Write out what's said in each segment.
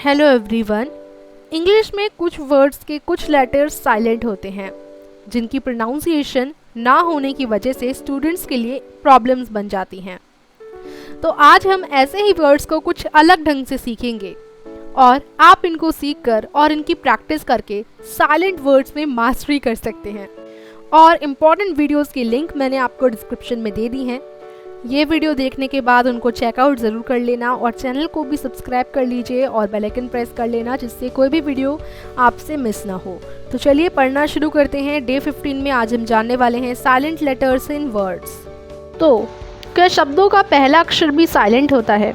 Hello everyone. English में कुछ words के कुछ लेटर्स साइलेंट होते हैं जिनकी प्रोनाउंसिएशन ना होने की वजह से स्टूडेंट्स के लिए प्रॉब्लम्स बन जाती हैं। तो आज हम ऐसे ही वर्ड्स को कुछ अलग ढंग से सीखेंगे और आप इनको सीखकर और इनकी प्रैक्टिस करके साइलेंट वर्ड्स में मास्टरी कर सकते हैं। और इम्पॉर्टेंट वीडियोस की लिंक मैंने आपको डिस्क्रिप्शन में दे दी हैं। ये वीडियो देखने के बाद उनको चेकआउट ज़रूर कर लेना और चैनल को भी सब्सक्राइब कर लीजिए और बेल आइकन प्रेस कर लेना जिससे कोई भी वीडियो आपसे मिस ना हो। तो चलिए पढ़ना शुरू करते हैं। डे 15 में आज हम जानने वाले हैं साइलेंट लेटर्स इन वर्ड्स। तो क्या शब्दों का पहला अक्षर भी साइलेंट होता है?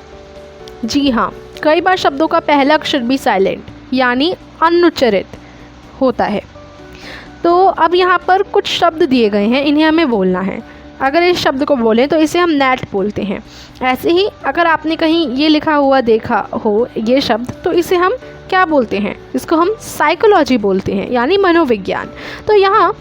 जी हाँ, कई बार शब्दों का पहला अक्षर भी साइलेंट यानी अनुच्चरित होता है। तो अब यहाँ पर कुछ शब्द दिए गए हैं, इन्हें हमें बोलना है। अगर इस शब्द को बोलें तो इसे हम नेट बोलते हैं। ऐसे ही अगर आपने कहीं ये लिखा हुआ देखा हो ये शब्द तो इसे हम क्या बोलते हैं? इसको हम साइकोलॉजी बोलते हैं यानी मनोविज्ञान। तो यहाँ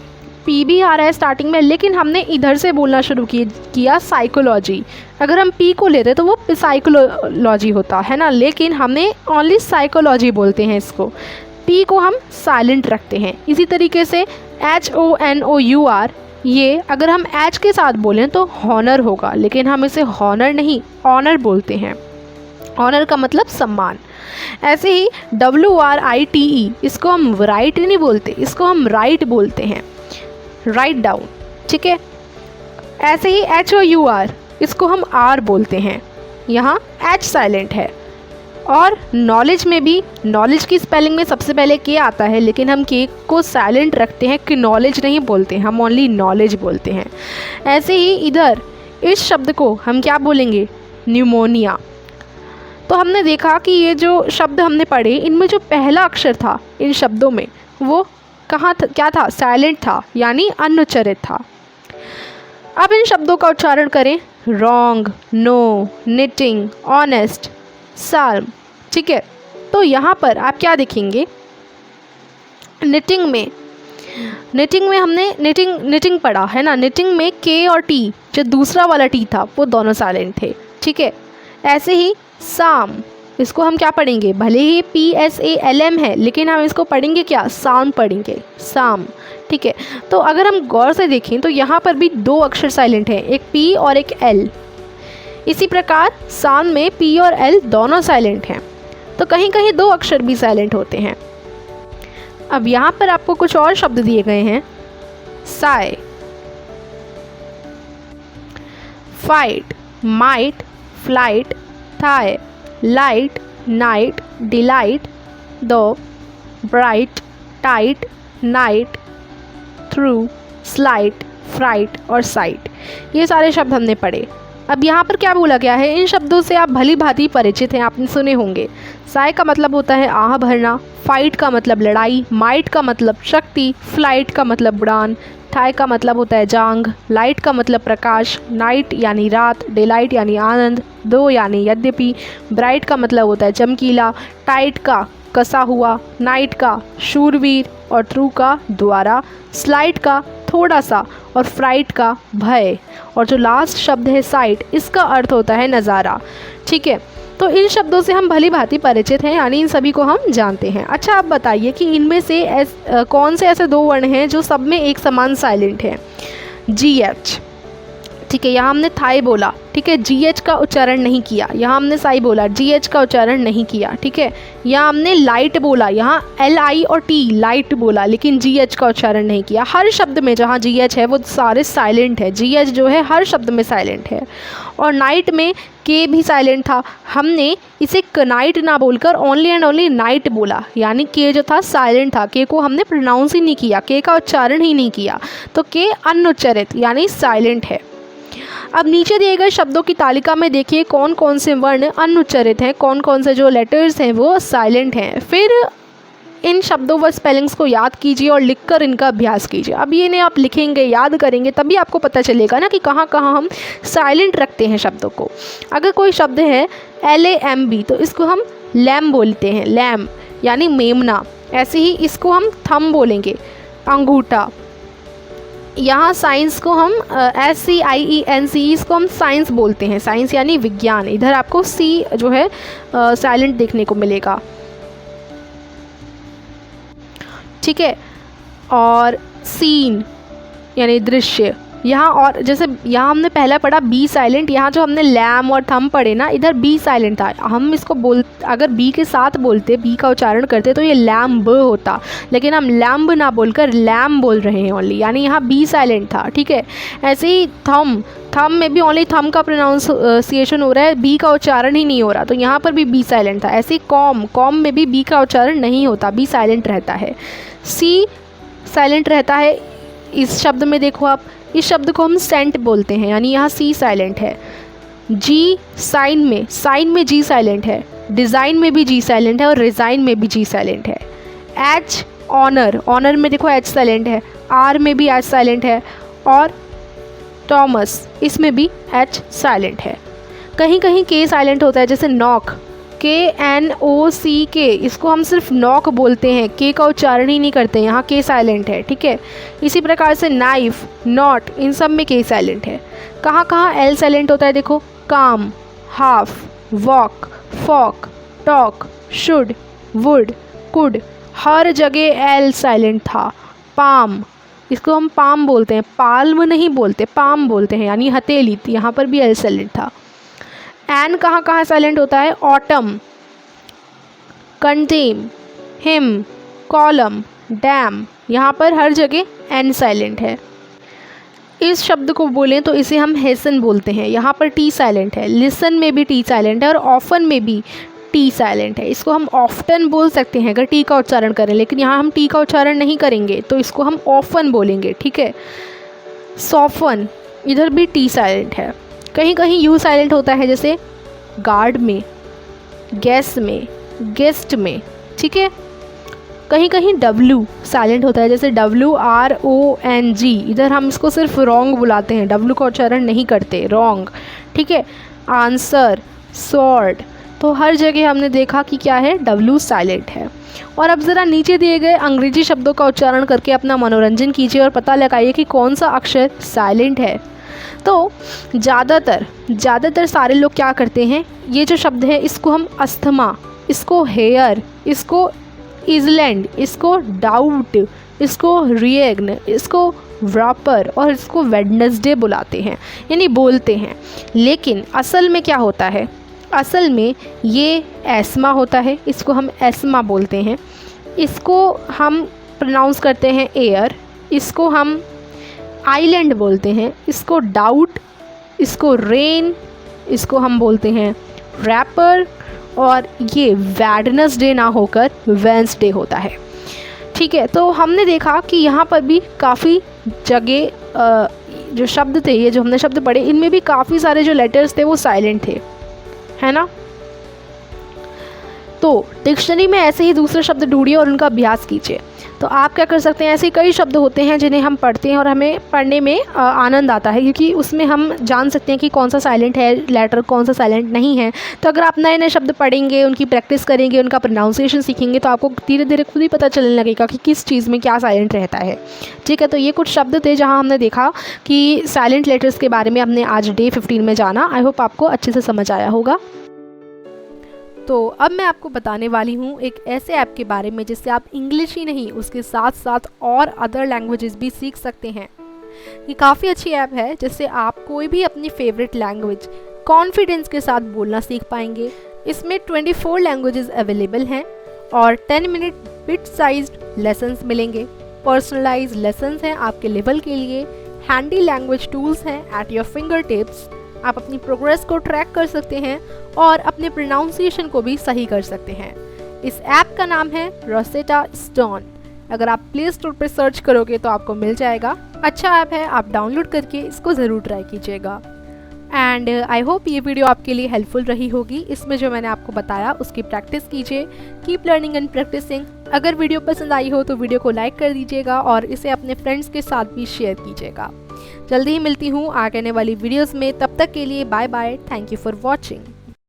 पी भी आ रहा है स्टार्टिंग में, लेकिन हमने इधर से बोलना शुरू किया साइकोलॉजी। अगर हम पी को लेते तो वो साइकोलॉजी होता है ना, लेकिन हमने ओनली साइकोलॉजी बोलते हैं इसको। पी को हम साइलेंट रखते हैं। इसी तरीके से HONOUR, ये अगर हम एच के साथ बोलें तो हॉनर होगा, लेकिन हम इसे हॉनर नहीं ऑनर बोलते हैं। ऑनर का मतलब सम्मान। ऐसे ही WRITE, इसको हम राइट नहीं बोलते, इसको हम राइट बोलते हैं, राइट डाउन। ठीक है। ऐसे ही HOUR, इसको हम आर बोलते हैं, यहाँ एच साइलेंट है। और नॉलेज में भी, नॉलेज की स्पेलिंग में सबसे पहले के आता है, लेकिन हम के को साइलेंट रखते हैं कि नॉलेज नहीं बोलते, हम ओनली नॉलेज बोलते हैं। ऐसे ही इधर इस शब्द को हम क्या बोलेंगे? न्यूमोनिया। तो हमने देखा कि ये जो शब्द हमने पढ़े इनमें जो पहला अक्षर था इन शब्दों में वो कहाँ था, क्या था? साइलेंट था यानी अनुच्चरित था। अब इन शब्दों का उच्चारण करें। Wrong, know, knitting, honest, psalm. ठीक है। तो यहाँ पर आप क्या देखेंगे? निटिंग में हमने निटिंग पढ़ा है ना। निटिंग में के और टी, जो दूसरा वाला टी था, वो दोनों साइलेंट थे। ठीक है। ऐसे ही साम, इसको हम क्या पढ़ेंगे? भले ही PSALM है, लेकिन हम इसको पढ़ेंगे क्या? साउंड पढ़ेंगे, साम। ठीक है। तो अगर हम गौर से देखें तो यहाँ पर भी दो अक्षर साइलेंट हैं, एक P और एक L। इसी प्रकार साम में P और L दोनों साइलेंट हैं। तो कहीं कहीं दो अक्षर भी साइलेंट होते हैं। अब यहाँ पर आपको कुछ और शब्द दिए गए हैं। Sigh, fight, might, flight, thigh, light, night, delight, though, bright, tight, night, through, slight, fright और साइट। ये सारे शब्द हमने पढ़े। अब यहाँ पर क्या बोला गया है? इन शब्दों से आप भली भांति परिचित हैं, आपने सुने होंगे। साय का मतलब होता है आह भरना, फाइट का मतलब लड़ाई, माइट का मतलब शक्ति, फ्लाइट का मतलब उड़ान, थाई का मतलब होता है जांग, लाइट का मतलब प्रकाश, नाइट यानी रात, डिलाइट यानी आनंद, दो यानी यद्यपि, ब्राइट का मतलब होता है चमकीला, टाइट का कसा हुआ, नाइट का शूरवीर और थ्रू का द्वारा, स्लाइट का थोड़ा सा और फ्राइट का भय, और जो लास्ट शब्द है साइट, इसका अर्थ होता है नज़ारा। ठीक है। तो इन शब्दों से हम भली भांति परिचित हैं, यानी इन सभी को हम जानते हैं। अच्छा, आप बताइए कि इनमें से कौन से ऐसे दो वर्ण हैं जो सब में एक समान साइलेंट हैं? GH। ठीक है। यहाँ हमने थाई बोला, ठीक है, GH का उच्चारण नहीं किया। यहाँ हमने साई बोला, GH का उच्चारण नहीं किया। ठीक है। यहाँ हमने लाइट बोला, यहाँ LI और T लाइट बोला, लेकिन GH का उच्चारण नहीं किया। हर शब्द में जहाँ GH है वो सारे साइलेंट है। GH जो है हर शब्द में साइलेंट है। और नाइट में के भी साइलेंट था, हमने इसे कनाइट ना बोलकर ओनली एंड ओनली नाइट बोला, यानी के जो था साइलेंट था। के को हमने प्रोनाउंस ही नहीं किया, के का उच्चारण ही नहीं किया, तो के अनुच्चरित यानी साइलेंट है। अब नीचे दिए गए शब्दों की तालिका में देखिए कौन कौन से वर्ण अनुच्चरित हैं, कौन कौन से जो लेटर्स हैं वो साइलेंट हैं। फिर इन शब्दों व स्पेलिंग्स को याद कीजिए और लिखकर इनका अभ्यास कीजिए। अब ये नहीं आप लिखेंगे, याद करेंगे, तभी आपको पता चलेगा ना कि कहाँ कहाँ हम साइलेंट रखते हैं शब्दों को। अगर कोई शब्द है LAMB तो इसको हम लैम बोलते हैं, लैम यानी मेमना। ऐसे ही इसको हम थम बोलेंगे, अंगूठा। यहाँ साइंस को हम SCIENCE, इसको हम साइंस बोलते हैं, साइंस यानी विज्ञान। इधर आपको C जो है साइलेंट देखने को मिलेगा। ठीक है। और सीन यानी दृश्य, यहाँ और जैसे यहाँ हमने पहला पढ़ा बी साइलेंट, यहाँ जो हमने लैम और थम पढ़े ना, इधर बी साइलेंट था। हम इसको अगर बी के साथ बोलते, बी का उच्चारण करते तो ये लैम्ब होता, लेकिन हम लैम्ब ना बोलकर लैम बोल रहे हैं ओनली, यानी यहाँ बी साइलेंट था, ठीक है। ऐसे ही थम में भी ओनली थम का प्रोनाउंसिएशन हो रहा है, बी का उच्चारण ही नहीं हो रहा, तो यहाँ पर भी बी साइलेंट था। ऐसे ही कॉम में भी बी का उच्चारण नहीं होता, बी साइलेंट रहता है। सी साइलेंट रहता है इस शब्द में, देखो आप, इस शब्द को हम सेंट बोलते हैं, यानी यहाँ सी साइलेंट है। जी साइन में जी साइलेंट है, डिज़ाइन में भी जी साइलेंट है और रिज़ाइन में भी जी साइलेंट है। एच ऑनर में देखो एच साइलेंट है, आर में भी एच साइलेंट है, और थॉमस इसमें भी एच साइलेंट है। कहीं कहीं के साइलेंट होता है, जैसे नॉक, KNOCK, इसको हम सिर्फ नॉक बोलते हैं, के का उच्चारण ही नहीं करते, यहाँ के साइलेंट है, ठीक है। इसी प्रकार से नाइफ, नॉट, इन सब में के साइलेंट है। कहाँ कहाँ एल साइलेंट होता है, देखो, calm, half, walk, folk, talk, should, would, could, हर जगह एल साइलेंट था। पाम, इसको हम पाम बोलते हैं, पाल्म नहीं बोलते, पाम बोलते हैं, यानी हथेली, यहाँ पर भी एल साइलेंट था। एन कहाँ कहाँ साइलेंट होता है, autumn, contempt, him, column, dam, यहाँ पर हर जगह एन साइलेंट है। इस शब्द को बोलें तो इसे हम हेसन बोलते हैं, यहाँ पर टी साइलेंट है। लिसन में भी टी साइलेंट है और ऑफन में भी टी साइलेंट है। इसको हम ऑफ्टन बोल सकते हैं अगर टी का उच्चारण करें, लेकिन यहाँ हम टी का उच्चारण नहीं करेंगे तो इसको हम ऑफन बोलेंगे, ठीक है। सॉफन, इधर भी टी साइलेंट है। कहीं कहीं यू साइलेंट होता है, जैसे गार्ड में, गैस में, गेस्ट में, ठीक है। कहीं कहीं डब्ल्यू साइलेंट होता है, जैसे WRONG, इधर हम इसको सिर्फ रॉन्ग बुलाते हैं, डब्ल्यू का उच्चारण नहीं करते, रॉन्ग, ठीक है। आंसर, स्वॉर्ड, तो हर जगह हमने देखा कि क्या है, डब्ल्यू साइलेंट है। और अब ज़रा नीचे दिए गए अंग्रेजी शब्दों का उच्चारण करके अपना मनोरंजन कीजिए और पता लगाइए कि कौन सा अक्षर साइलेंट है। तो ज़्यादातर सारे लोग क्या करते हैं, ये जो शब्द है इसको हम अस्थमा, इसको हेयर, इसको इजलैंड, इसको डाउट, इसको रिएग्न, इसको व्रापर और इसको वेडनेसडे बुलाते हैं, यानी बोलते हैं। लेकिन असल में क्या होता है, असल में ये एस्मा होता है, इसको हम एस्मा बोलते हैं। इसको हम प्रोनाउंस करते हैं एयर, इसको हम आइलैंड बोलते हैं, इसको डाउट, इसको रेन, इसको हम बोलते हैं रैपर, और ये वेडनेसडे ना होकर वेंसडे होता है, ठीक है। तो हमने देखा कि यहाँ पर भी काफ़ी जगह जो शब्द थे, ये जो हमने शब्द पढ़े, इनमें भी काफ़ी सारे जो लेटर्स थे वो साइलेंट थे, है ना। तो डिक्शनरी में ऐसे ही दूसरे शब्द ढूंढिए और उनका अभ्यास कीजिए। तो आप क्या कर सकते हैं, ऐसे कई शब्द होते हैं जिन्हें हम पढ़ते हैं और हमें पढ़ने में आनंद आता है, क्योंकि उसमें हम जान सकते हैं कि कौन सा साइलेंट है लेटर, कौन सा साइलेंट नहीं है। तो अगर आप नए नए शब्द पढ़ेंगे, उनकी प्रैक्टिस करेंगे, उनका प्रोनाउंसिएशन सीखेंगे, तो आपको धीरे धीरे खुद ही पता चलने लगेगा कि किस चीज़ में क्या साइलेंट रहता है, ठीक है। तो ये कुछ शब्द थे जहाँ हमने देखा कि साइलेंट लेटर्स के बारे में हमने आज डे 15 में जाना। आई होप आपको अच्छे से समझ आया होगा। तो अब मैं आपको बताने वाली हूँ एक ऐसे ऐप के बारे में जिससे आप इंग्लिश ही नहीं, उसके साथ साथ और अदर लैंग्वेजेस भी सीख सकते हैं। ये काफ़ी अच्छी ऐप है जिससे आप कोई भी अपनी फेवरेट लैंग्वेज कॉन्फिडेंस के साथ बोलना सीख पाएंगे। इसमें 24 लैंग्वेजेस अवेलेबल हैं और 10 मिनट बिट साइज्ड लेसन्स मिलेंगे। पर्सनलाइज लेसन्स हैं आपके लेवल के लिए, हैंडी लैंग्वेज टूल्स हैं एट योर फिंगर टिप्स। आप अपनी प्रोग्रेस को ट्रैक कर सकते हैं और अपने प्रोनाउंसिएशन को भी सही कर सकते हैं। इस ऐप का नाम है रोसेटा स्टोन। अगर आप प्ले स्टोर पर सर्च करोगे तो आपको मिल जाएगा। अच्छा ऐप है, आप डाउनलोड करके इसको ज़रूर ट्राई कीजिएगा। एंड आई होप ये वीडियो आपके लिए हेल्पफुल रही होगी। इसमें जो मैंने आपको बताया उसकी प्रैक्टिस कीजिए। Keep learning and practicing. अगर वीडियो पसंद आई हो तो वीडियो को लाइक कर दीजिएगा और इसे अपने फ्रेंड्स के साथ भी शेयर कीजिएगा। जल्दी ही मिलती हूँ आगे आने वाली वीडियोस में। तब तक के लिए bye bye. Thank you for watching.